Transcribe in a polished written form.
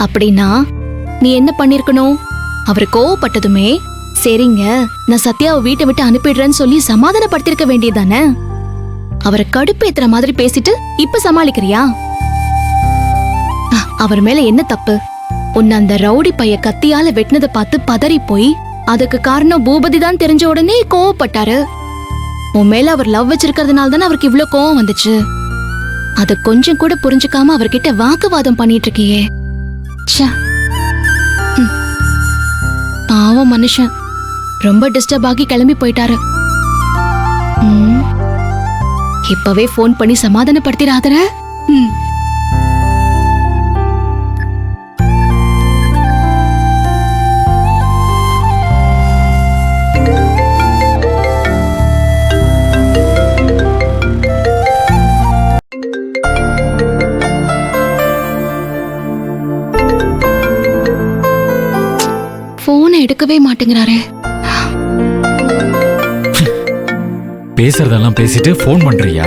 அப்படின்னா நீ என்ன பண்ணிருக்கணும்? அவர் கோவப்பட்டதுமே சரிங்க நான் சத்யாவை வீட்டை விட்டு அனுப்பிடுறேன்னு சொல்லி சமாதானப்படுத்திருக்க வேண்டியதானே? அவரை கடுப்பேத்துற மாதிரி பேசிட்டு இப்ப சமாளிக்கிறியா? அவர் மேல என்ன தப்பு? உன்னை அந்த ரவுடி பைய கத்தியால வெட்டினதை பார்த்து பதறி போய் அதுக்கு காரணம் பூபதி தான் தெரிஞ்ச உடனே கோவப்பட்டாரு. உன் மேல அவர் லவ் வச்சிருக்கிறதுனால தானே அவருக்கு இவ்ளோ கோவம் வந்துச்சு. அத கொஞ்சம் கூட புரிஞ்சுக்காம அவர்கிட்ட வாக்குவாதம் பண்ணிட்டு இருக்கியே. பாவம் மனுஷன் ரொம்ப டிஸ்டர்ப் ஆகி கிளம்பி போயிட்டாரு. இப்பவே போன் பண்ணி சமாதானப்படுத்திடாதற. போனை எடுக்கவே மாட்டேங்கிறாரே. பேசுறதெல்லாம் பேசிட்டு போன் பண்றியா?